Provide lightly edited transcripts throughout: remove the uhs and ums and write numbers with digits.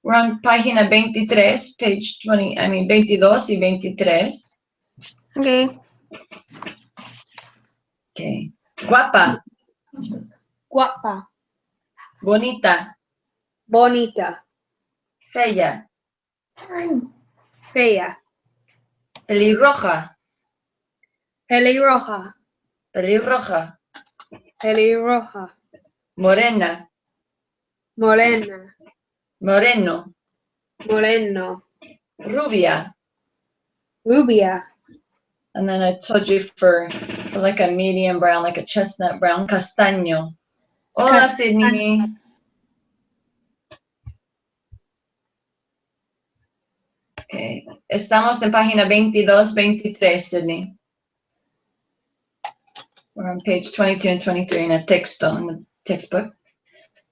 We're on página 23, page 20, 22 y 23. Okay. Okay. Guapa, Guapa. bonita, Bonita. fea, Fea. pelirroja, Pelirroja. pelirroja, Pelirroja. morena, Morena. moreno, Moreno. rubia. Rubia. And then I told you for like a medium brown, like a chestnut brown, castaño. Hola, Sydney. Okay. Estamos en página 22, 23, Sydney. We're on page 22 and 23 in a texto, in the textbook.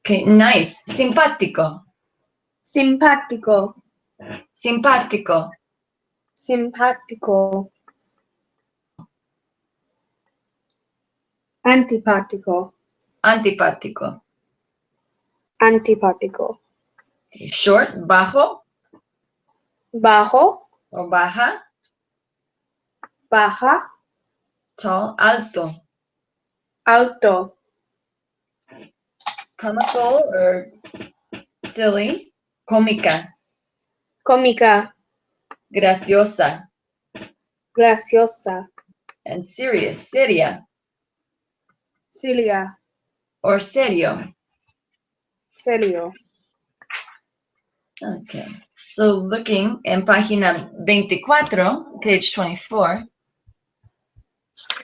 Okay, nice. Simpático. Simpático. Simpático. Simpático. Antipático. Antipático. Antipático. Okay, short, bajo Bajo. o baja. Baja. Tall, alto. Alto. Comical or silly. Cómica. Cómica. Graciosa. Graciosa. And serious. Seria. Cilia. Or serio. Serio. Okay. So looking en página 24, page 24.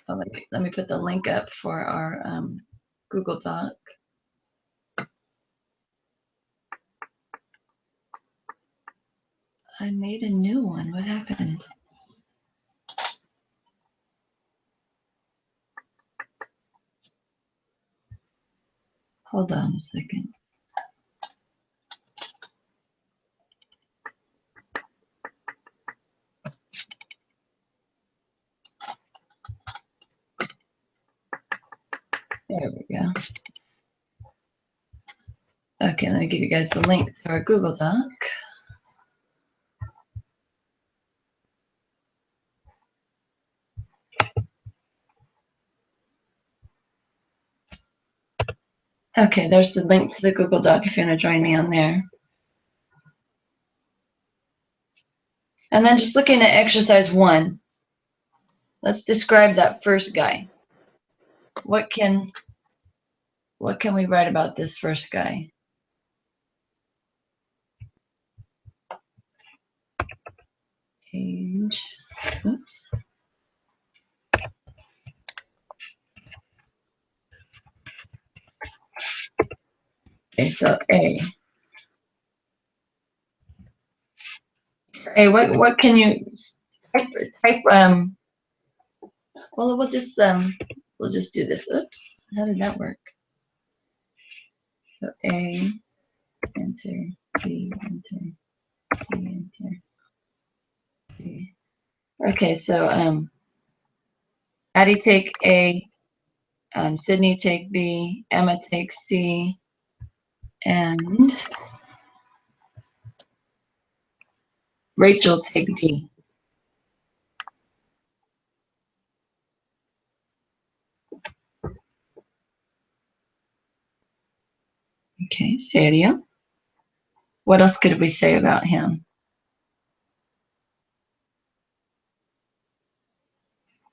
Oh, let me put the link up for our Google Doc. I made a new one. What happened? Hold on a second. There we go. Okay, let me give you guys the link for our Google Doc. Okay, there's the link to the Google Doc if you want to join me on there. And then just looking at exercise 1. Let's describe that first guy. What can we write about this first guy? Age. Oops. Okay, so A. Hey, what can you type? Well, we'll just do this. Oops, how did that work? So A, enter, B, enter, C, enter, B. Okay, so Addie take A, Sydney take B, Emma take C, and Rachel take D. Okay, serio. What else could we say about him?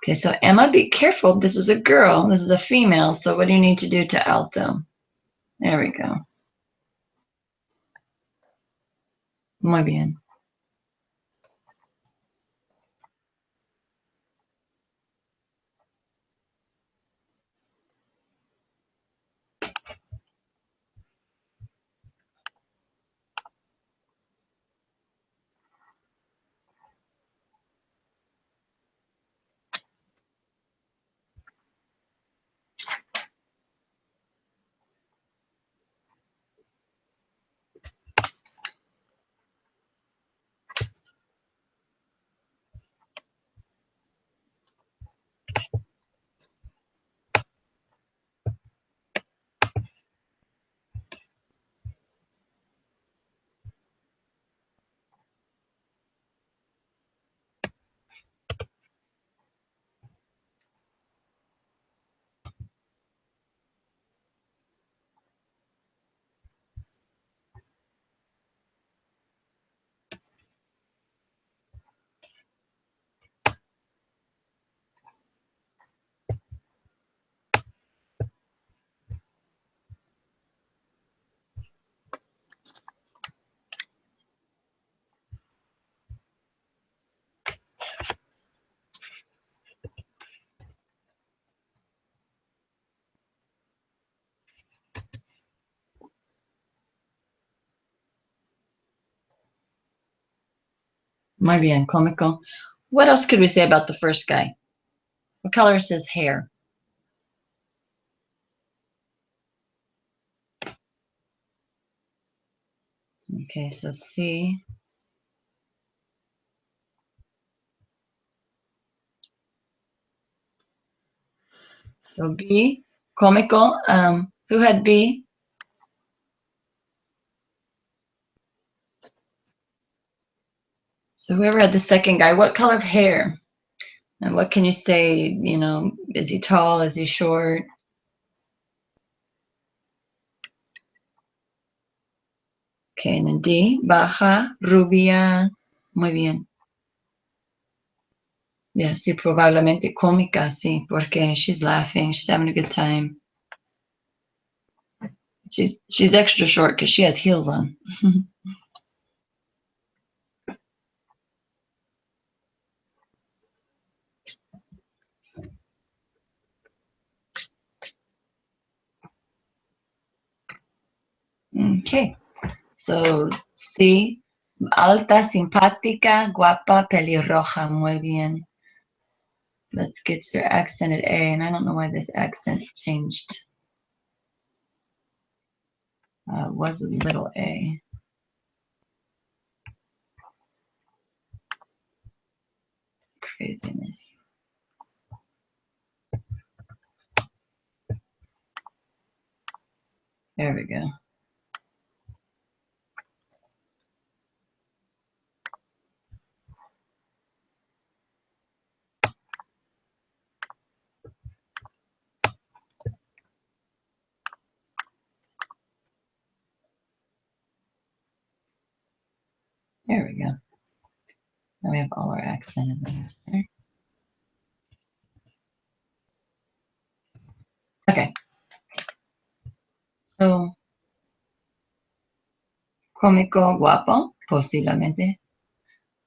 Okay, so Emma, be careful. This is a girl. This is a female. So what do you need to do to alto? There we go. Muy bien. Muy bien, cómico. What else could we say about the first guy? What color is his hair? Okay, so C. So B, cómico. Who had B? So whoever had the second guy, what color of hair? And what can you say, you know, is he tall? Is he short? Okay, and then D, baja, rubia. Muy bien. Yeah, sí, probablemente cómica, sí, porque she's laughing, she's having a good time. She's extra short because she has heels on. Okay, so sí, alta, simpática, guapa, pelirroja, muy bien. Let's get your accented A, and I don't know why this accent changed. Was a little A. Craziness. There we go. There we go. Now we have all our accented letters there. Okay. So, cómico, guapo, posiblemente.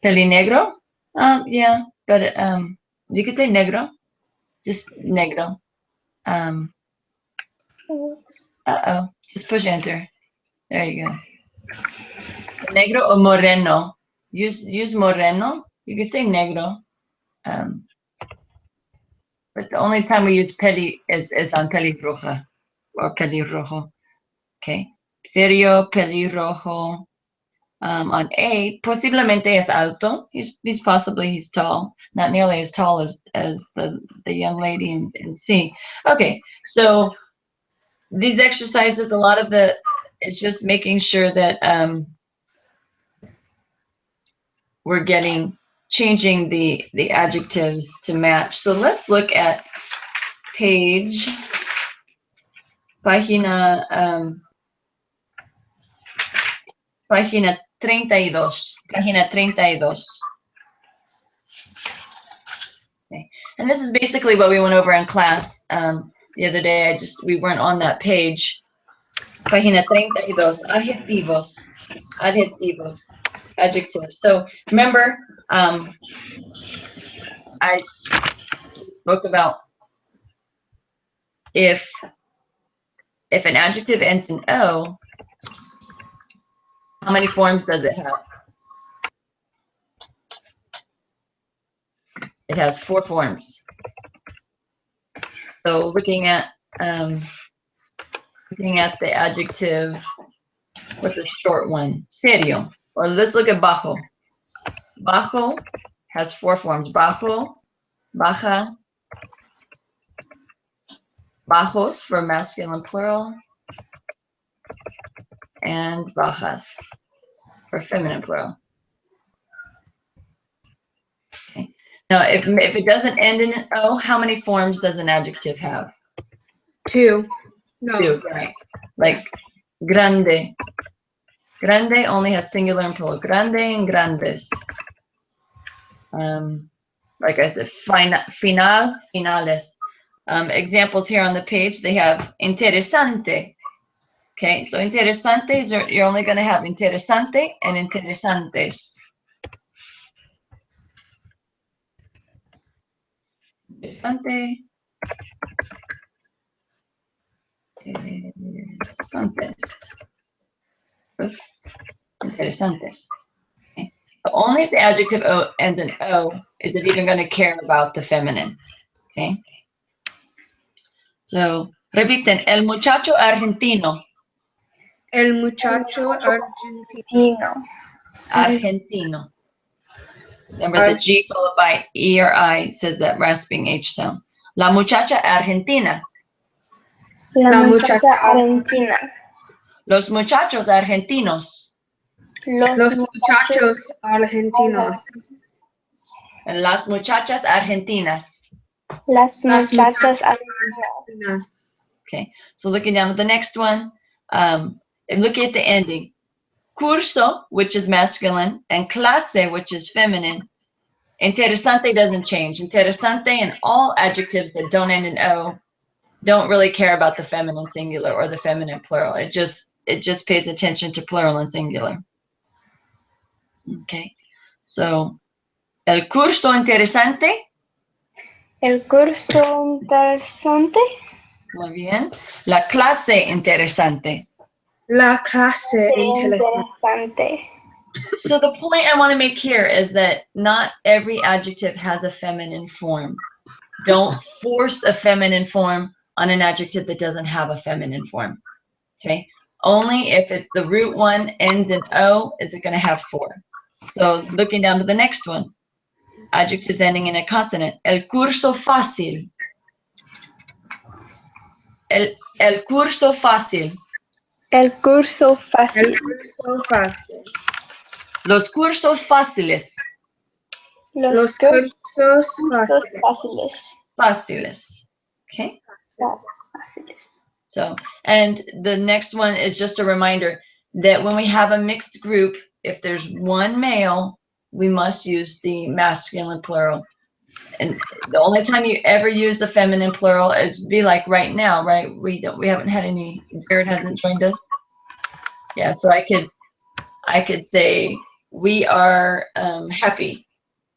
Pelinegro? Yeah, but you could say negro, just negro. Just push enter. There you go. Negro or moreno. Use moreno. You could say negro. But the only time we use peli is on pelirroja or pelirrojo. Okay. Serio, pelirrojo. On A, posiblemente es alto. He's possibly he's tall, not nearly as tall as the young lady in C. Okay, so these exercises, a lot of it's just making sure that we're changing the adjectives to match. So let's look at página 32. Página 32. Okay. And this is basically what we went over in class the other day. We weren't on that page. Página 32. Adjetivos. Adjetivos. Adjectives. So remember, I spoke about if an adjective ends in O, how many forms does it have? It has 4 forms. So looking at the adjective with a short one, serio. Or let's look at bajo. Bajo has 4 forms. Bajo, baja, bajos for masculine plural, and bajas for feminine plural. Okay. Now, if it doesn't end in an O, how many forms does an adjective have? 2. No. 2, right? Like grande. Grande only has singular and plural. Grande and grandes. Like I said, final, finales. Examples here on the page, they have interesante. Okay, so interesantes, you're only going to have interesante and interesantes. Interesante. Interesantes. Oops. Interesantes. Okay. only if the adjective ends in O is it even going to care about the feminine. Okay. So, repiten, el muchacho argentino. El muchacho argentino. Argentino. Remember the G followed by E or I says that rasping H sound. La muchacha argentina. La muchacha argentina. Los muchachos argentinos. Los muchachos argentinos. Las muchachas argentinas. Las muchachas argentinas. Okay, so looking down at the next one, and looking at the ending. Curso, which is masculine, and clase, which is feminine. Interesante doesn't change. Interesante and all adjectives that don't end in O don't really care about the feminine singular or the feminine plural. It just pays attention to plural and singular. Okay, so el curso interesante. El curso interesante. Muy bien. La clase interesante. La clase interesante. So the point I want to make here is that not every adjective has a feminine form. Don't force a feminine form on an adjective that doesn't have a feminine form. Okay. Only if the root one ends in O is it going to have 4. So looking down to the next one. Adjectives ending in a consonant. El curso fácil. El curso fácil. El curso fácil. El curso fácil. Los cursos fáciles. Los cursos fáciles. Fáciles. Okay. Fáciles. So, and the next one is just a reminder that when we have a mixed group, if there's one male, we must use the masculine plural. And the only time you ever use the feminine plural, it'd be like right now, right? We haven't had any, Jared hasn't joined us. Yeah, so I could say we are happy,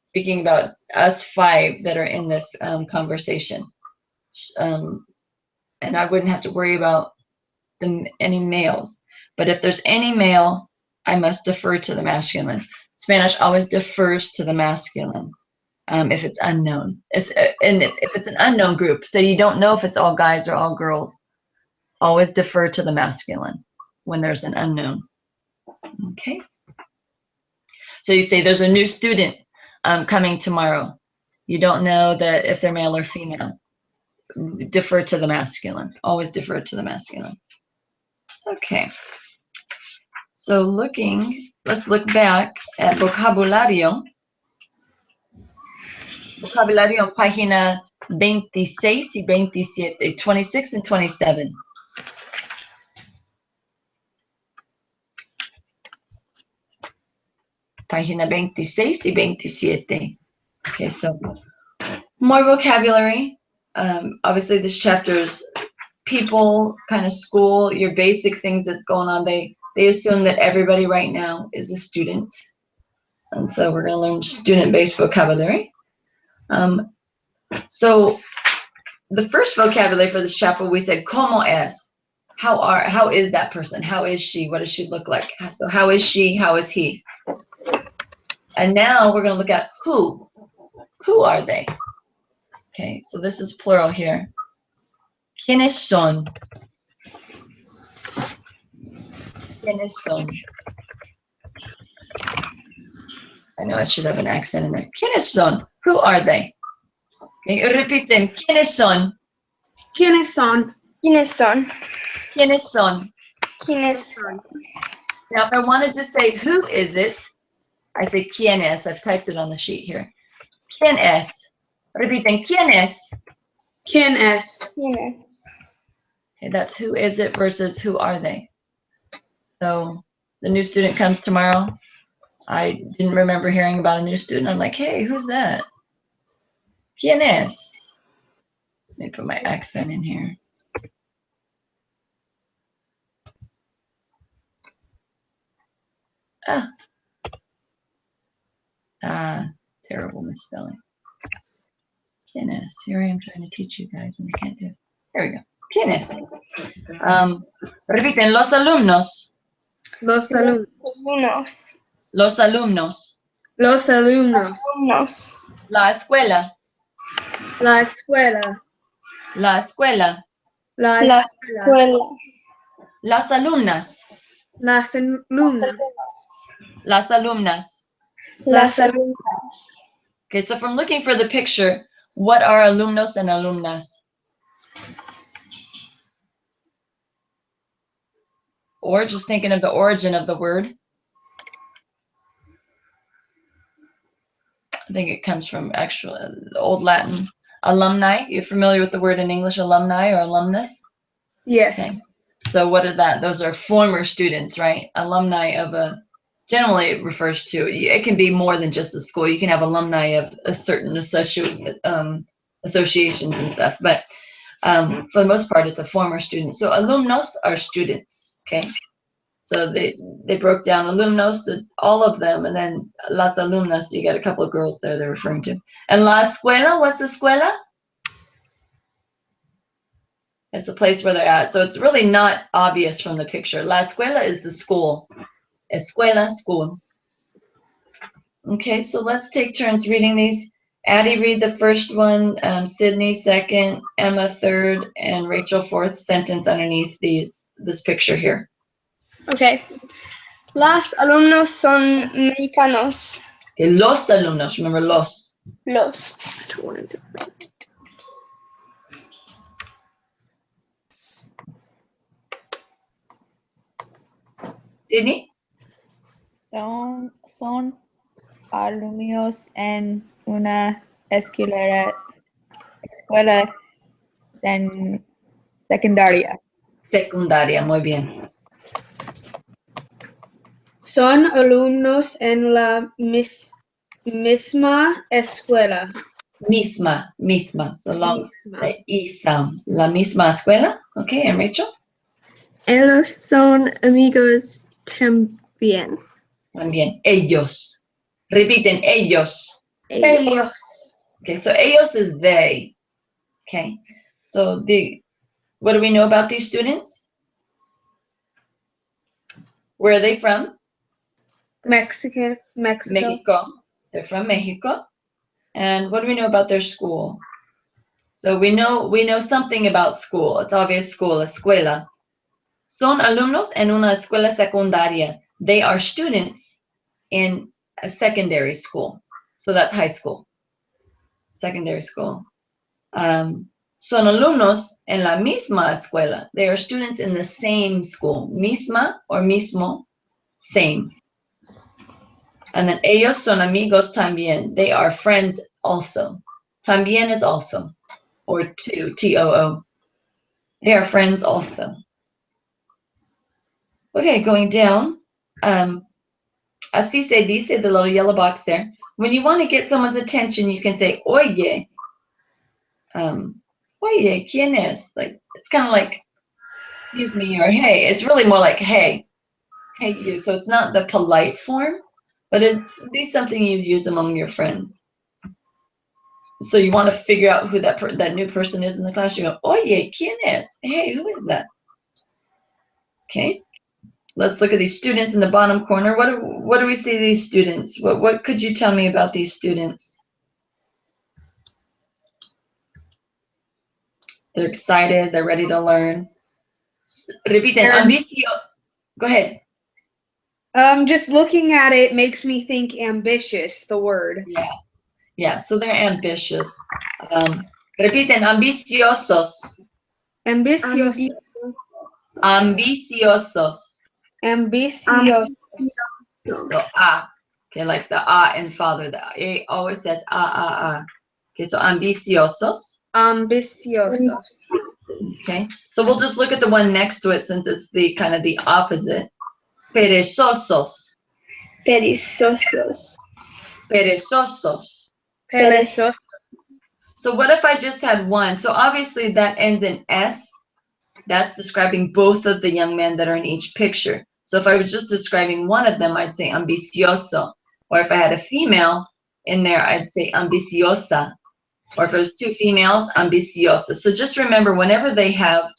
speaking about us 5 that are in this conversation. And I wouldn't have to worry about any males. But if there's any male, I must defer to the masculine. Spanish always defers to the masculine if it's unknown. And if it's an unknown group, so you don't know if it's all guys or all girls, always defer to the masculine when there's an unknown. Okay. So you say there's a new student coming tomorrow. You don't know that if they're male or female. Defer to the masculine. Always defer to the masculine. Okay. So let's look back at vocabulario. Vocabulario en página 26 y 27, 26 and 27. Página 26 y 27. Okay, so more vocabulary. Obviously, this chapter is people, kind of school, your basic things that's going on. They assume that everybody right now is a student. And so we're going to learn student-based vocabulary. So the first vocabulary for this chapter, we said, ¿Cómo es? How is that person? How is she? What does she look like? So how is she? How is he? And now we're going to look at who. Who are they? Okay, so this is plural here. ¿Quiénes son? ¿Quiénes son? I know I should have an accent in there. ¿Quiénes son? Who are they? Okay, repiten. ¿Quiénes son? ¿Quiénes son? ¿Quiénes son? ¿Quiénes son? ¿Quiénes son? Now, if I wanted to say who is it, I say quién es. I've typed it on the sheet here. ¿Quién es? Repiten. ¿Quién es? ¿Quién es? ¿Quién es? Okay, that's who is it versus who are they. So the new student comes tomorrow. I didn't remember hearing about a new student. I'm like, hey, who's that? ¿Quién es? Let me put my accent in here. Terrible misspelling. ¿Quién es? Here I am trying to teach you guys and I can't do it. There we go. ¿Quién es? Repiten, los alumnos. Los alumnos. Los alumnos. Los alumnos. Alumnos. La escuela. La escuela. La escuela. La La escuela. escuela. Las alumnas. Las alumnas. Las alumnas. Las alumnas. Okay, so from looking for the picture, what are alumnos and alumnas? Or just thinking of the origin of the word. I think it comes from actual Old Latin. Alumni. You're familiar with the word in English, alumni or alumnus? Yes. Okay. So what are that? Those are former students, right? Alumni of a, generally it refers to, it can be more than just a school. You can have alumni of a certain associations and stuff, but for the most part, it's a former student. So alumnos are students, okay? So they broke down alumnos, all of them, and then las alumnas, you got a couple of girls there they're referring to. And la escuela, what's escuela? It's the place where they're at. So it's really not obvious from the picture. La escuela is the school. Escuela, school. Okay, so let's take turns reading these. Addie, read the first one, Sydney second, Emma third, and Rachel fourth sentence underneath this picture here. Okay. Las alumnos son mexicanos. Okay, los alumnos, remember los. Los. Sydney? Son alumnos en una escuela secundaria. Secundaria, muy bien. Son alumnos en la misma escuela. Misma. So long, Misma. the E sound. La misma escuela. Okay, and Rachel? Ellos son amigos también. También. Ellos. Repiten, ellos. Ellos. Okay, so ellos is they. Okay, so what do we know about these students? Where are they from? Mexico. Mexico. They're from Mexico. And what do we know about their school? So we know something about school. It's obvious school, escuela. Son alumnos en una escuela secundaria. They are students in a secondary school. So that's high school. Secondary school. Son alumnos en la misma escuela. They are students in the same school. Misma or mismo, same. And then ellos son amigos también. They are friends also. También is also, or too, T-O-O. They are friends also. Okay, going down. Así se dice, the little yellow box there. When you want to get someone's attention, you can say, oye. Oye, ¿quién es? Like, it's kind of like, excuse me, or hey. It's really more like, hey. Hey, you. So it's not the polite form, but it's something you use among your friends. So you want to figure out who that new person is in the class. You go, oye, ¿quién es? Hey, who is that? Okay. Let's look at these students in the bottom corner. What do we see these students? What could you tell me about these students? They're excited. They're ready to learn. Repiten, ambicio. Go ahead. Just looking at it makes me think ambitious, the word. Yeah, so they're ambitious. Repiten, ambiciosos. Ambiciosos. Ambiciosos. Ambiciosos. So, okay, like the in father, the A always says ah. Okay, so ambiciosos. Ambiciosos. Okay, so we'll just look at the one next to it since it's the kind of the opposite. Perezosos. Perezosos. Perezosos. Perezosos. So what if I just had one? So obviously that ends in S. That's describing both of the young men that are in each picture. So if I was just describing one of them, I'd say ambicioso. Or if I had a female in there, I'd say ambiciosa. Or if it was two females, ambiciosa. So just remember, whenever they have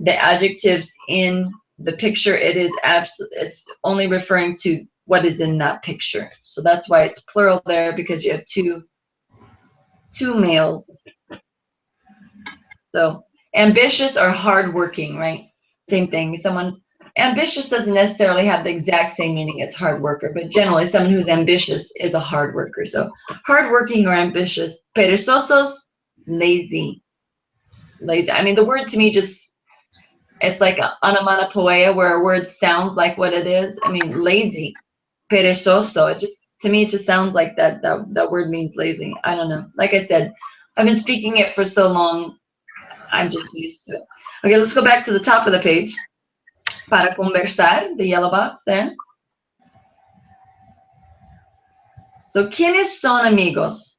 the adjectives in the picture, it's only referring to what is in that picture. So that's why it's plural there, because you have two males. So ambitious or hardworking, right? Same thing. Someone's ambitious doesn't necessarily have the exact same meaning as hard worker, but generally someone who's ambitious is a hard worker. So hardworking or ambitious. Perezosos, lazy. Lazy. I mean, the word to me just, it's like an onomatopoeia where a word sounds like what it is. I mean, lazy. Perezoso. It just, to me, it just sounds like that word means lazy. I don't know. Like I said, I've been speaking it for so long, I'm just used to it. Okay, let's go back to the top of the page. Para conversar, the yellow box there. So, ¿quiénes son amigos?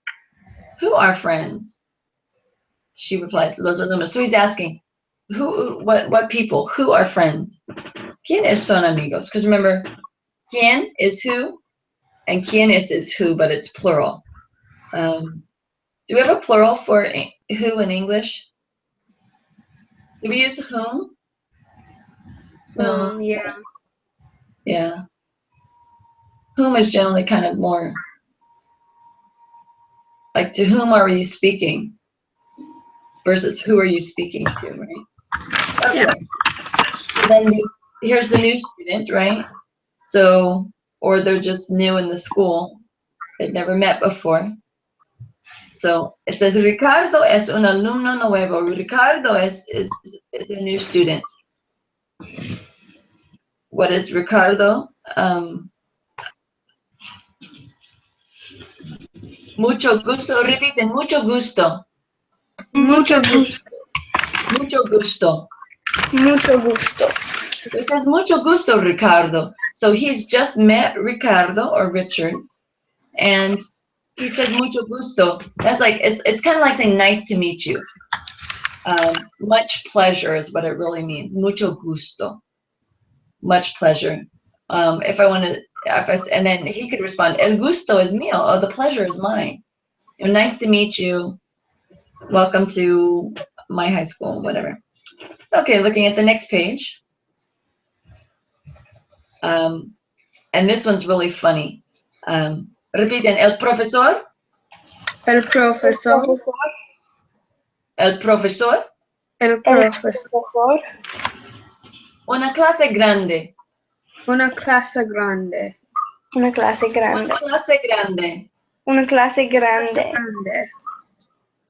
Who are friends? She replies, los alumnos. So he's asking, what people? Who are friends? ¿Quiénes son amigos? Because remember, ¿quién is who, and ¿quiénes is who, but it's plural. Do we have a plural for who in English? Do we use whom? No. Yeah. Yeah. Whom is generally kind of more like, to whom are you speaking versus who are you speaking to, right? Okay. Yeah. So then here's the new student, right? So, or they're just new in the school. They've never met before. So it says, Ricardo es un alumno nuevo. Ricardo is a new student. What is Ricardo? Mucho gusto. Repiten, mucho gusto. Mucho gusto. Mucho gusto. Mucho gusto. So it says, mucho gusto, Ricardo. So he's just met Ricardo or Richard, and he says, mucho gusto. That's like, it's kind of like saying, nice to meet you. Much pleasure is what it really means. Mucho gusto. Much pleasure. If I want to, and then he could respond, el gusto es mío. Oh, the pleasure is mine. Nice to meet you. Welcome to my high school, whatever. Okay, looking at the next page. And this one's really funny. Repiten, el profesor. El profesor. El profesor. El profesor. Profesor. Una clase grande. Una clase grande. Una clase grande. Una clase grande. Una clase grande. Grande.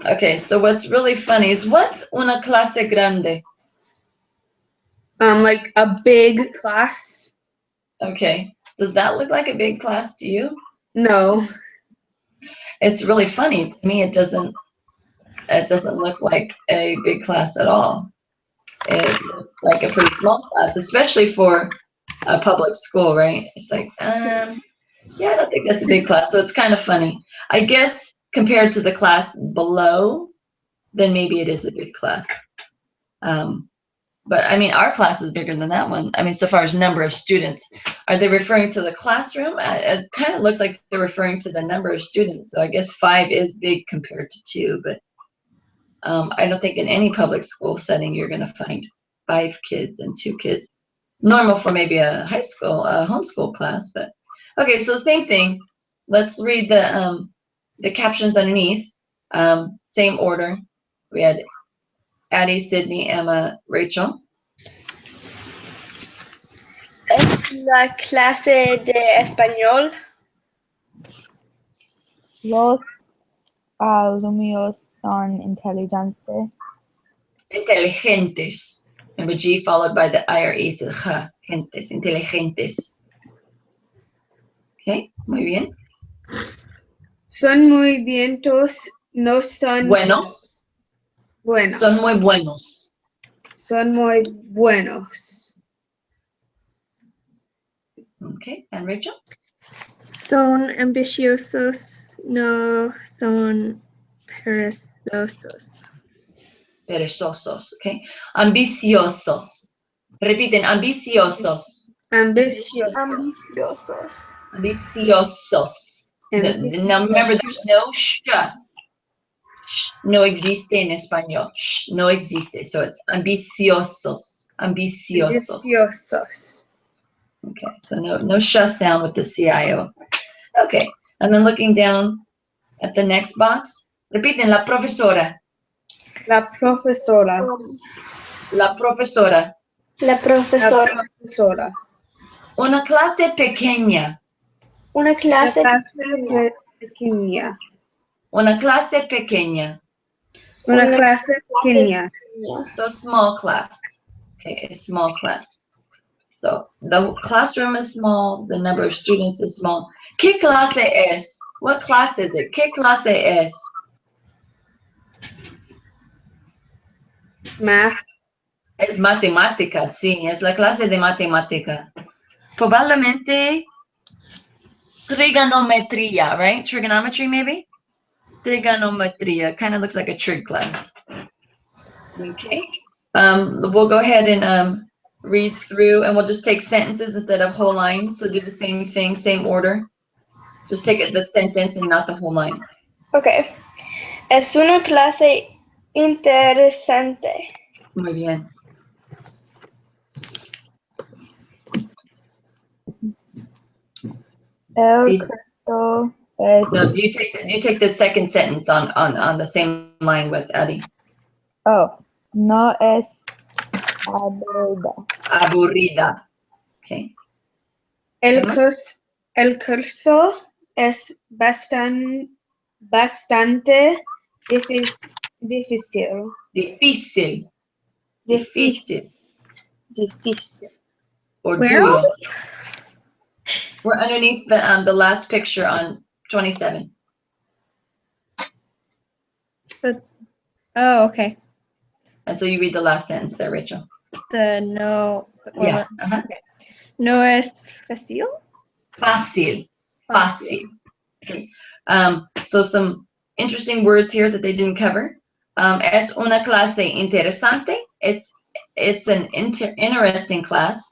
Okay, so what's really funny is, what's una clase grande? Like a big class. Okay, does that look like a big class to you? No. It's really funny. To me, it doesn't look like a big class at all. It looks like a pretty small class, especially for a public school, right? It's like, yeah, I don't think that's a big class. So it's kind of funny. I guess compared to the class below, then maybe it is a big class. But I mean, our class is bigger than that one. I mean, so far as number of students. Are they referring to the classroom? It kind of looks like they're referring to the number of students. So I guess 5 is big compared to 2, but I don't think in any public school setting you're going to find 5 kids and 2 kids. Normal for maybe a high school, homeschool class, but okay. So same thing. Let's read the captions underneath. Same order. We had Addie, Sydney, Emma, Rachel. Es la clase de español. Los alumnos son inteligentes. Inteligentes. Remember G followed by the IRE, so ja, gentes, inteligentes. Okay, muy bien. Son muy vientos. No son Buenos. buenos. Son muy buenos. Son muy buenos. Okay, and Rachel? Son ambiciosos, no son perezosos. Perezosos, okay? Ambiciosos. Repiten, ambiciosos. Ambiciosos. Ambiciosos. Ambiciosos. Now remember, there's no sh. No existe en español. Sh, no existe. So it's ambiciosos. Ambiciosos. Ambiciosos. Okay, so no sh sound with the CIO. Okay, and then looking down at the next box. Repiten, la profesora. La profesora. La profesora. La La profesora. profesora. Una clase pequeña. Una La clase clase pequeña. pequeña. Una clase pequeña. Una clase pequeña. So small class. Okay, a small class. So the classroom is small, the number of students is small. ¿Qué clase es? What class is it? ¿Qué clase es? Math. Es matemática, sí, es la clase de matemática. Probablemente trigonometría, right? Trigonometry, maybe? Trigonometría, kind of looks like a trig class. Okay. We'll go ahead and read through, and we'll just take sentences instead of whole lines. So do the same thing, same order. Just take the sentence and not the whole line. Okay. Es una clase interesante. Muy bien. El Sí. curso es. No, you take the second sentence on the same line with Adi. Oh, no es aburrida. Aburrida. Okay. El Emma? curso es bastante difícil. Difícil. Difícil. Difícil. Or Where? duro. We're underneath the last picture on 27. Oh, okay. And so you read the last sentence there, Rachel. The no. Yeah. Uh-huh. No es fácil. Fácil. Fácil. Okay. So some interesting words here that they didn't cover. Es una clase interesante. It's an interesting class.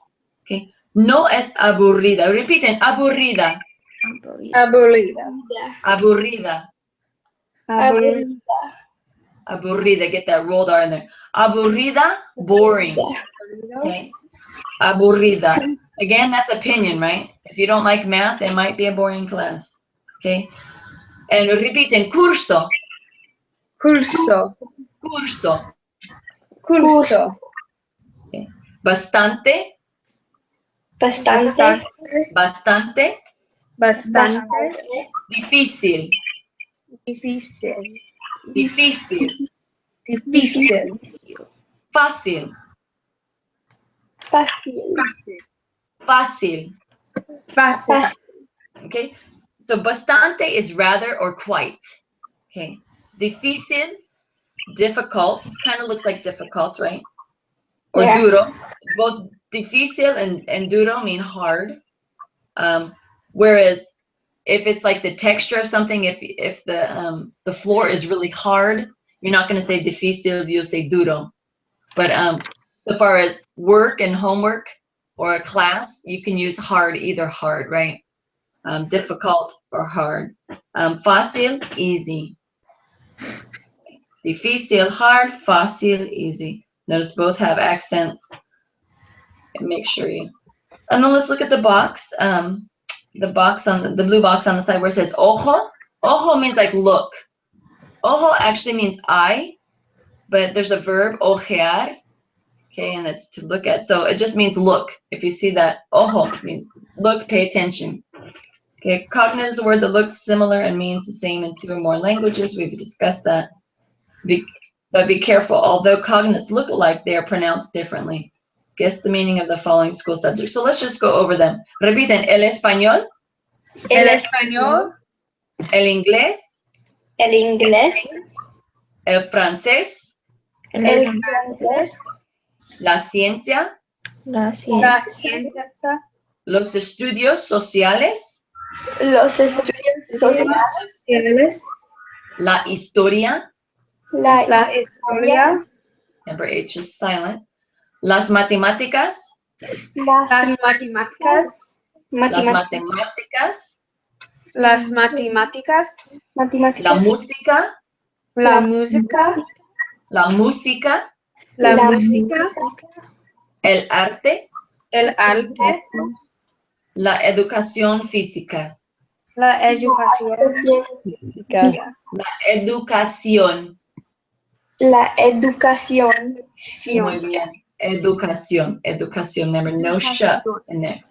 Okay. No es aburrida. Repiten, aburrida. Aburrida. Aburrida. Aburrida. Aburrida. Get that rolled R in there. Aburrida, boring. Okay. Aburrida. Again, that's opinion, right? If you don't like math, it might be a boring class. Okay. And repiten, curso. Curso. Curso. Curso. Okay. Bastante. Bastante. Bastante. Bastante. Difícil. Difícil. Difícil. Difícil. Fácil. Fácil. Fácil. Fácil. Okay. So bastante is rather or quite. Okay. Difícil, difficult, kind of looks like difficult, right? Or Yeah. duro. Both difícil and duro mean hard. Whereas if it's like the texture of something, if the floor is really hard, you're not going to say difícil, you'll say duro. But so far as work and homework or a class, you can use hard, either hard, right? Difficult or hard. Fácil, easy. Difícil, hard, fácil, easy. Notice both have accents. And make sure you. And then let's look at the box. The box on the blue box on the side where it says ojo. Ojo means like look. Ojo actually means eye, but there's a verb ojear. Okay, and it's to look at. So it just means look. If you see that, ojo means look, pay attention. Okay, cognitive is a word that looks similar and means the same in 2 or more languages. We've discussed that. But be careful. Although cognites look alike, they are pronounced differently. Guess the meaning of the following school subjects. So let's just go over them. Repiten, el español, El español. el inglés, El inglés. el francés, El francés. la ciencia, La La ciencia. ciencia. los estudios sociales, Los estudios sociales. Sociales. la historia, La La historia. remember H is silent, las matemáticas, Las matemáticas. las matemáticas, Las matemáticas. la música, La música. la música, La música. el arte, El arte. La educación física. La educación. Física. La educación. La educación. Muy bien. Educación. Educación. Remember, no sh in there.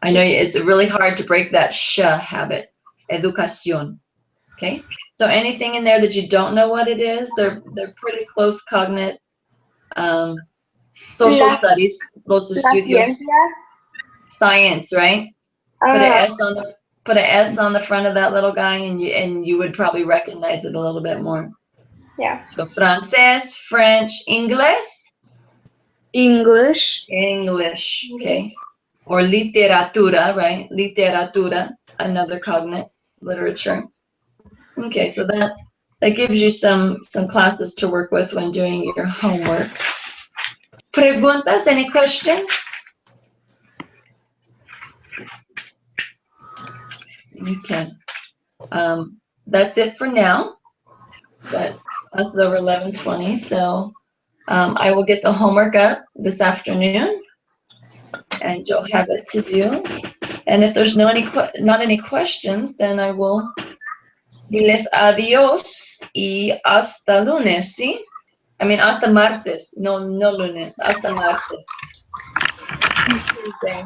I know it's really hard to break that sh habit. Educación. Okay. So anything in there that you don't know what it is, they're pretty close cognates. Social La- studies, los La estudios, ciencia. science, right? Put Ah, an S on the front of that little guy, and you would probably recognize it a little bit more. yeah. So francés, French, English, English. English, okay. Or literatura, right? Literatura, another cognate, literature. Okay, so that gives you some classes to work with when doing your homework. Preguntas, any questions? Okay. That's it for now. That us is over 11:20, so I will get the homework up this afternoon, and you'll have it to do. And if there's not any questions, then I will diles adiós y hasta lunes, ¿sí? I mean, hasta martes, no lunes, hasta martes. Okay.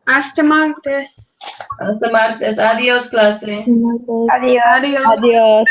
Hasta martes. Hasta martes. Adiós, clase. Adiós. Adiós. Adiós.